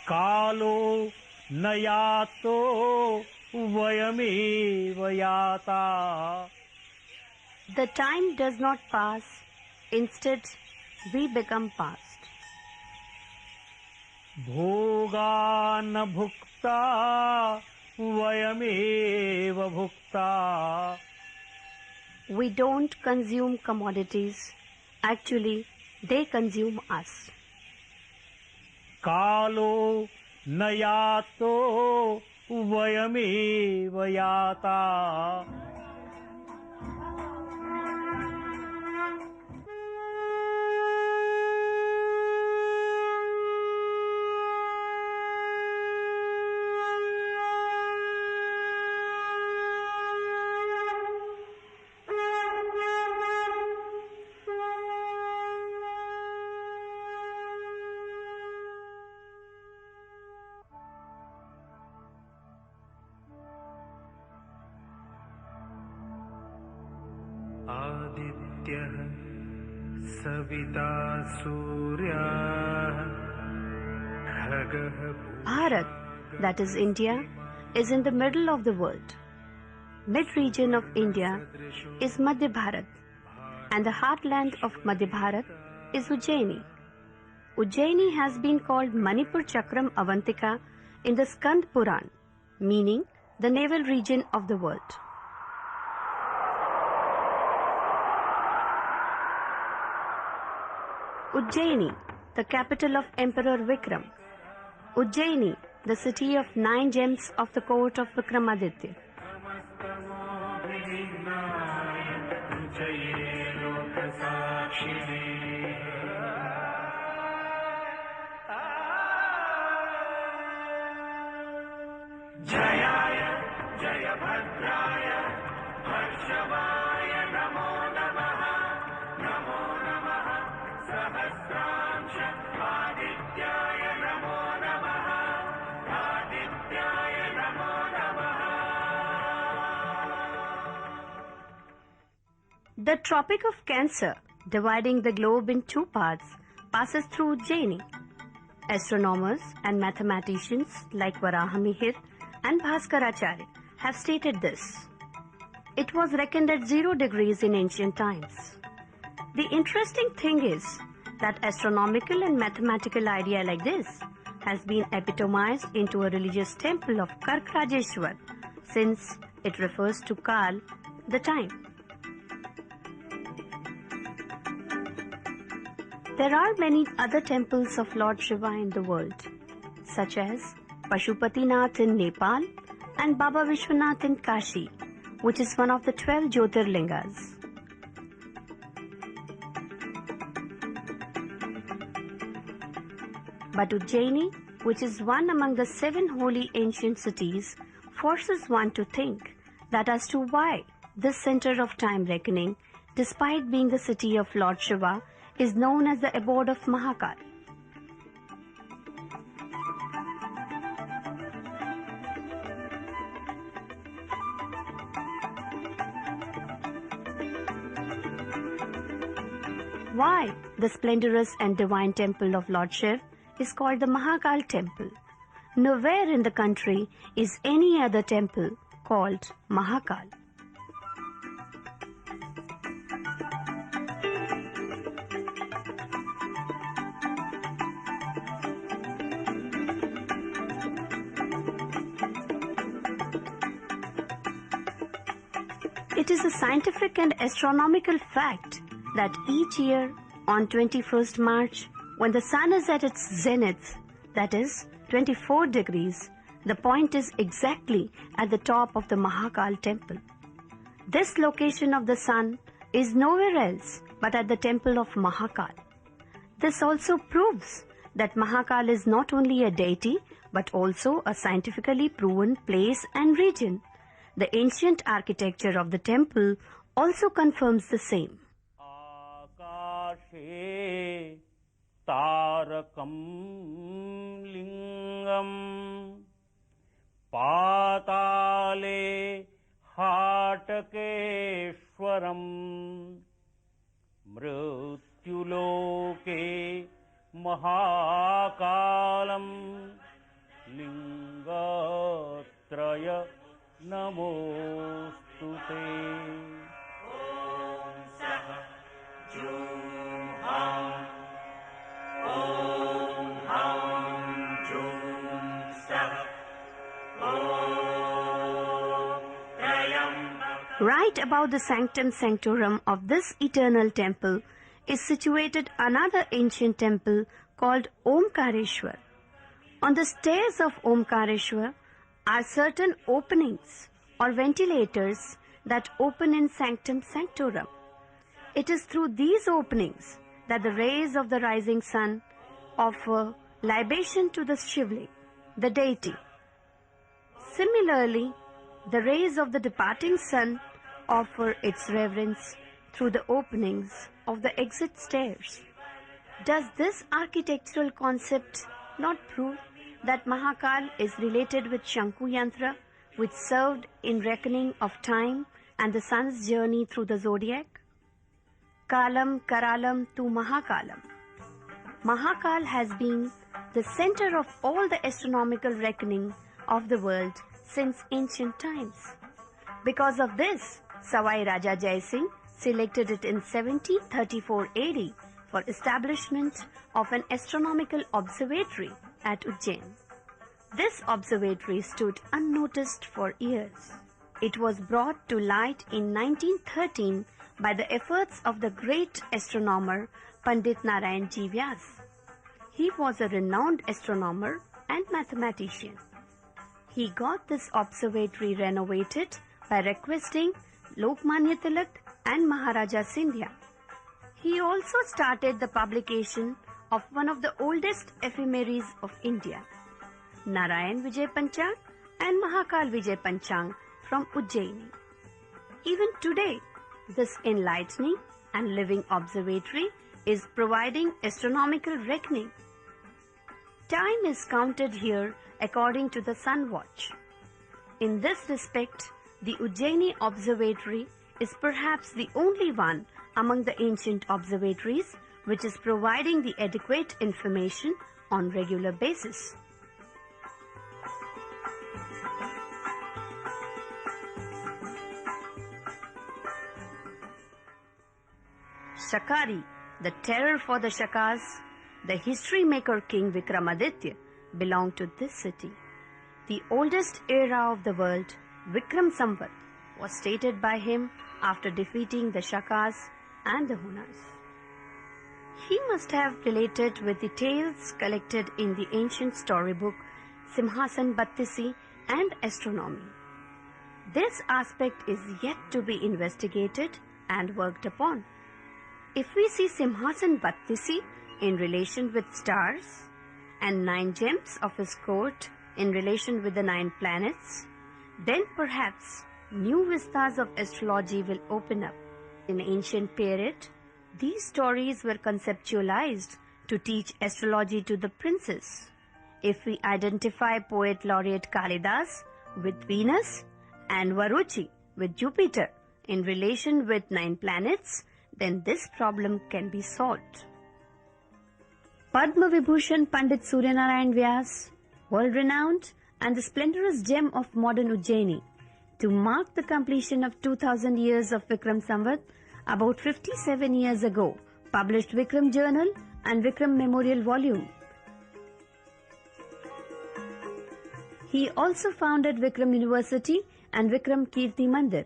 कालो न यातो वयमेव याता. The time does not pass, instead we become past. भोगा न भुक्ता वयमेव भुक्ता. We don't consume commodities, actually they consume us. कालो न यातो वयमेव याता. आदित्यः सविता सूर्यः खगः. Bharat, that is India, is in the middle of the world. Mid-region of India is Madhya Bharat, and the heartland of Madhya Bharat is Ujjaini. Ujjaini has been called Manipur Chakram Avantika in the Skand Puran, meaning the navel region of the world. Ujjaini, the capital of Emperor Vikram. Ujjaini, the city of 9 gems of the court of Vikramaditya. The Tropic of Cancer, dividing the globe in 2 parts, passes through Ujjaini. Astronomers and mathematicians like Varahamihir and Bhaskaracharya have stated this. It was reckoned at 0 degrees in ancient times. The interesting thing is that astronomical and mathematical idea like this has been epitomized into a religious temple of Karkrajeshwar, since it refers to Kaal, the time. There are many other temples of Lord Shiva in the world, such as Pashupatinath in Nepal and Baba Vishwanath in Kashi, which is one of the 12 Jyotirlingas. But Ujjaini, which is one among the 7 holy ancient cities, forces one to think that as to why this center of time reckoning, despite being the city of Lord Shiva, is known as the abode of Mahakal. Why the splendorous and divine temple of Lord Shiv is called the Mahakal temple? Nowhere in the country is any other temple called Mahakal. It is a scientific and astronomical fact that each year on 21st March, when the sun is at its zenith, that is 24 degrees, the point is exactly at the top of the Mahakal temple. This location of the sun is nowhere else but at the temple of Mahakal. This also proves that Mahakal is not only a deity but also a scientifically proven place and region. The ancient architecture of the temple also confirms the same. Akashe tarakam lingam patale hatakeshwaram mrityuloke mahakalam शिवाय नमोऽस्तु ते। Right above the sanctum sanctorum of this eternal temple is situated another ancient temple called Omkareshwar. On the stairs of Omkareshwar are certain openings or ventilators that open in sanctum sanctorum. It is through these openings that the rays of the rising sun offer libation to the Shivling, the deity. Similarly, the rays of the departing sun offer its reverence through the openings of the exit stairs. Does this architectural concept not prove that Mahakal is related with Shanku Yantra, which served in reckoning of time and the sun's journey through the zodiac? Kalam Karalam to Mahakalam. Mahakal has been the center of all the astronomical reckoning of the world since ancient times. Because of this, Savai Raja Jai Singh selected it in 1734 AD for establishment of an astronomical observatory at Ujjain. This observatory stood unnoticed for years. It was brought to light in 1913 by the efforts of the great astronomer Pandit Narayan Ji Vyas. He was a renowned astronomer and mathematician. He got this observatory renovated by requesting Lokmanya Tilak and Maharaja Sindhya. He also started the publication of one of the oldest ephemeries of India, Narayan Vijay Panchang and Mahakal Vijay Panchang from Ujjaini. Even today, this enlightening and living observatory is providing astronomical reckoning. Time is counted here according to the sun watch. In this respect, the Ujjaini Observatory is perhaps the only one among the ancient observatories which is providing the adequate information on regular basis. Shakari, the terror for the Shakas, the history maker King Vikramaditya, belonged to this city. The oldest era of the world, Vikram Samvat, was stated by him after defeating the Shakas and the Hunas. He must have related with the tales collected in the ancient storybook Simhasan Battisi and astronomy. This aspect is yet to be investigated and worked upon. If we see Simhasan Battisi in relation with stars and 9 gems of his court in relation with the 9 planets, then perhaps new vistas of astrology will open up. In ancient period, these stories were conceptualized to teach astrology to the princes. If we identify poet laureate Kaal-the with Venus and Varuchi with Jupiter in relation with 9 planets, then this problem can be solved. Padma Vibhushan Pandit Suryanarayan Vyas, world-renowned and the splendorous gem of modern Ujjaini, to mark the completion of 2000 years of Vikram Samvat, about 57 years ago, published Vikram Journal and Vikram Memorial Volume. He also founded Vikram University and Vikram Kirti Mandir.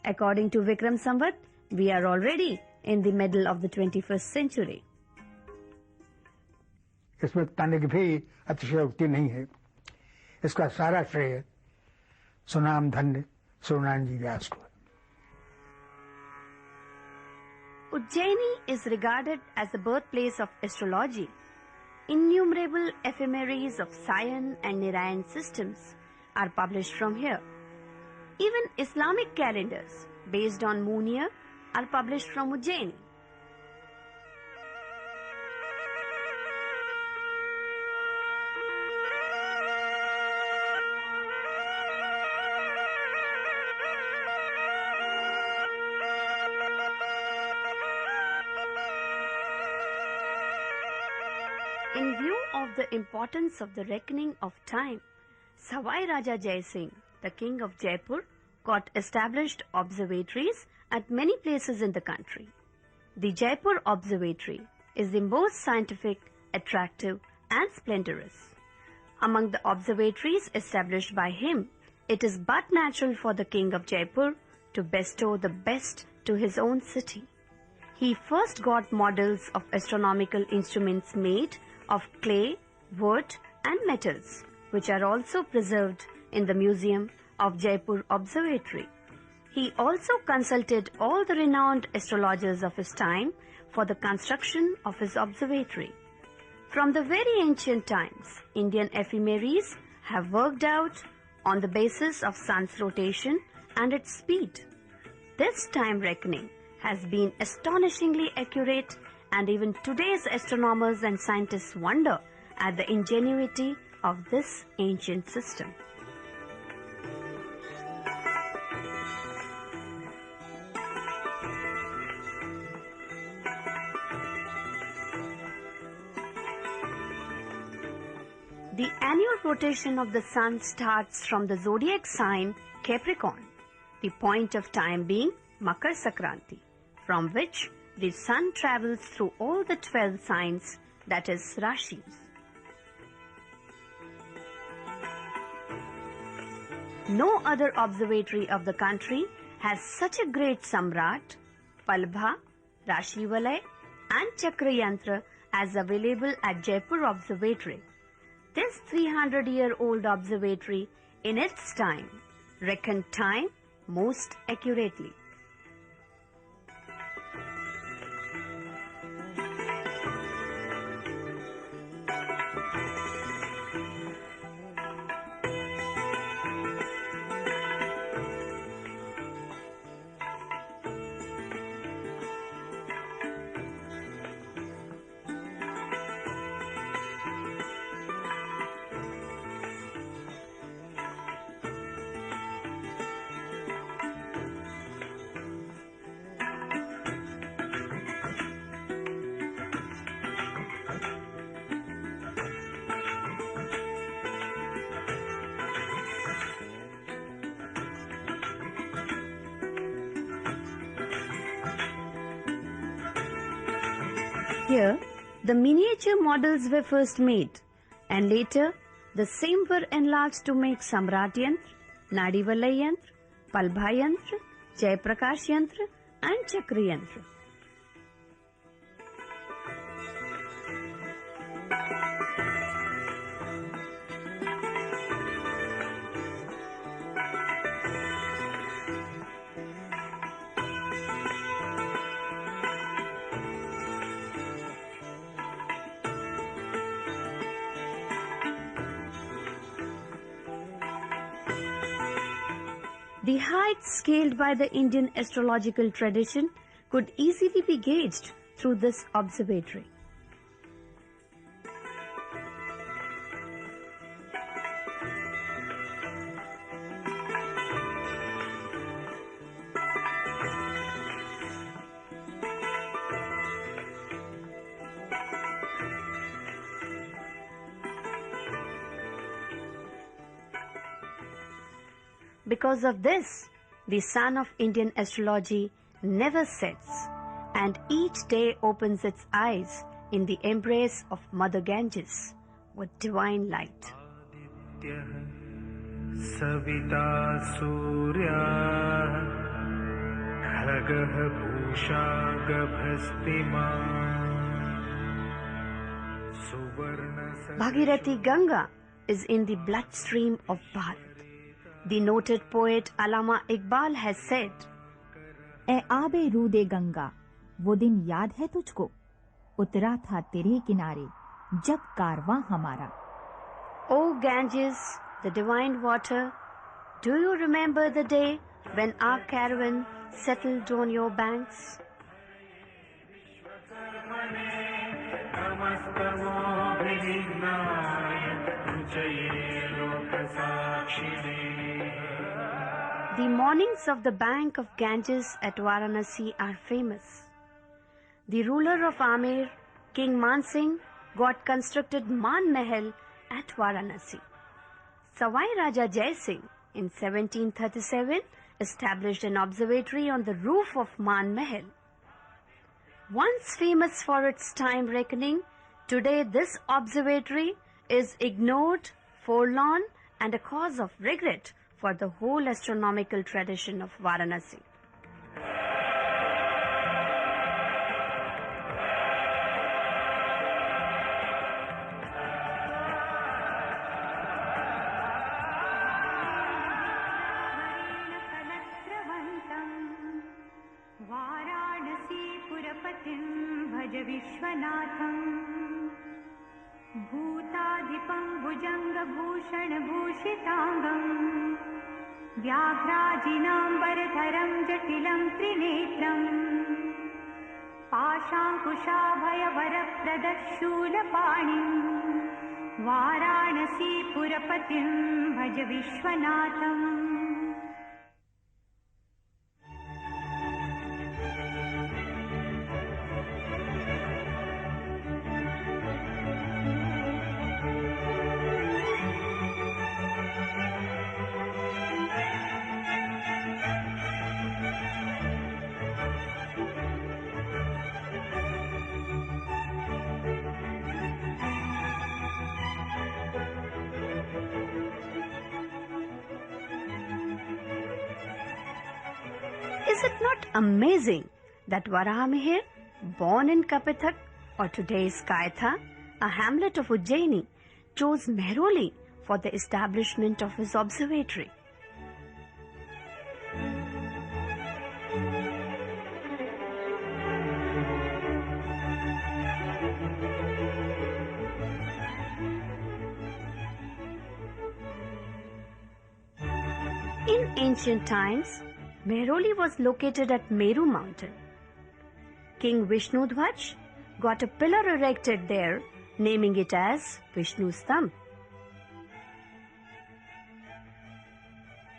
According to Vikram Samvat, we are already in the middle of the 21st century. इसमें बताने की भी अतिशयोक्ति नहीं है। इसका सारा श्रेय सुनाम धन्य सूर्यनारायण जी व्यास को। Ujjaini is regarded as the birthplace of astrology. Innumerable ephemeries of Sion and Nirayan systems are published from here. Even Islamic calendars based on moon year are published from Ujjaini. In view of the importance of the reckoning of time, Savai Raja Jai Singh the king of Jaipur, got established observatories at many places in the country. The Jaipur Observatory is the most scientific, attractive and splendorous. Among the observatories established by him, it is but natural for the king of Jaipur to bestow the best to his own city. He first got models of astronomical instruments made of clay, wood and metals, which are also preserved in the Museum of Jaipur Observatory. He also consulted all the renowned astrologers of his time for the construction of his observatory. From the very ancient times, Indian ephemeris have worked out on the basis of sun's rotation and its speed. This time reckoning has been astonishingly accurate, and even today's astronomers and scientists wonder at the ingenuity of this ancient system. The annual rotation of the sun starts from the zodiac sign Capricorn, the point of time being Makar Sankranti, from which the sun travels through all the 12 signs, that is Rashis. No other observatory of the country has such a great Samrat, Palbha, Rashi Valay and Chakra Yantra as available at Jaipur Observatory. This 300-year-old observatory in its time reckoned time most accurately. Here, the miniature models were first made, and later the same were enlarged to make Samrat Yantra, Nadi Valay Yantra, Palbha Yantra, Jai Prakash Yantra and Chakra Yantra. The heights scaled by the Indian astrological tradition could easily be gauged through this observatory. Because of this, the sun of Indian astrology never sets, and each day opens its eyes in the embrace of Mother Ganges with divine light. Savita सूर्याः खगः पूषा गभस्तिमान् सुवर्ण Bhagirathi Ganga is in the bloodstream of Bharat. The noted poet Allama Iqbal has said, ए आबे रूदे गंगा, वो दिन याद है तुझको, उतरा था तेरे किनारे जब कारवां हमारा. O Ganges, the divine water, do you remember the day when our caravan settled on your banks? The mornings of the bank of Ganges at Varanasi are famous. The ruler of Amer, King Man Singh, got constructed Man Mahal at Varanasi. Savai Raja Jai Singh in 1737, established an observatory on the roof of Man Mahal. Once famous for its time reckoning, today this observatory is ignored, forlorn, and a cause of regret for the whole astronomical tradition of Varanasi. भज विश्वनाथम् भूताधिपं भुजङ्गभूषणभूषिताङ्गम् व्याघ्राजिनाम्बरधरं जटिलं त्रिनेत्रम् पाशाङ्कुशाभयवरप्रदशूलपाणिम् वाराणसीपुरपतिं भज विश्वनाथम्. Is it not amazing that Varahamihir, born in Kapithak or today's Kaitha, a hamlet of Ujjaini, chose Mehroli for the establishment of his observatory? In ancient times, Mehroli was located at Meru mountain. King Vishnudhvaj got a pillar erected there, naming it as Vishnu's thumb.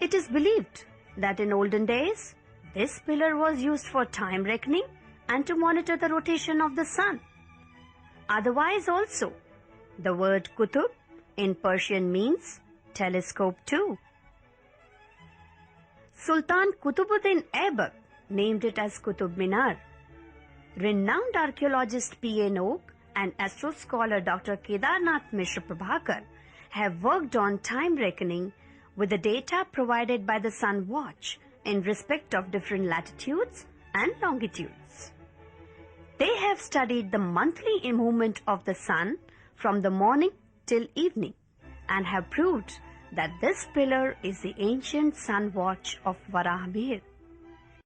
It is believed that in olden days, this pillar was used for time reckoning and to monitor the rotation of the sun. Otherwise also, the word Kutub in Persian means telescope too. Sultan Kutubuddin Aibak named it as Qutub Minar. Renowned archaeologist P.N. Oak and astro scholar Dr. Kedarnath Mishra Prabhakar have worked on time reckoning with the data provided by the Sun Watch in respect of different latitudes and longitudes. They have studied the monthly movement of the sun from the morning till evening and have proved that this pillar is the ancient sun watch of Varahamihir.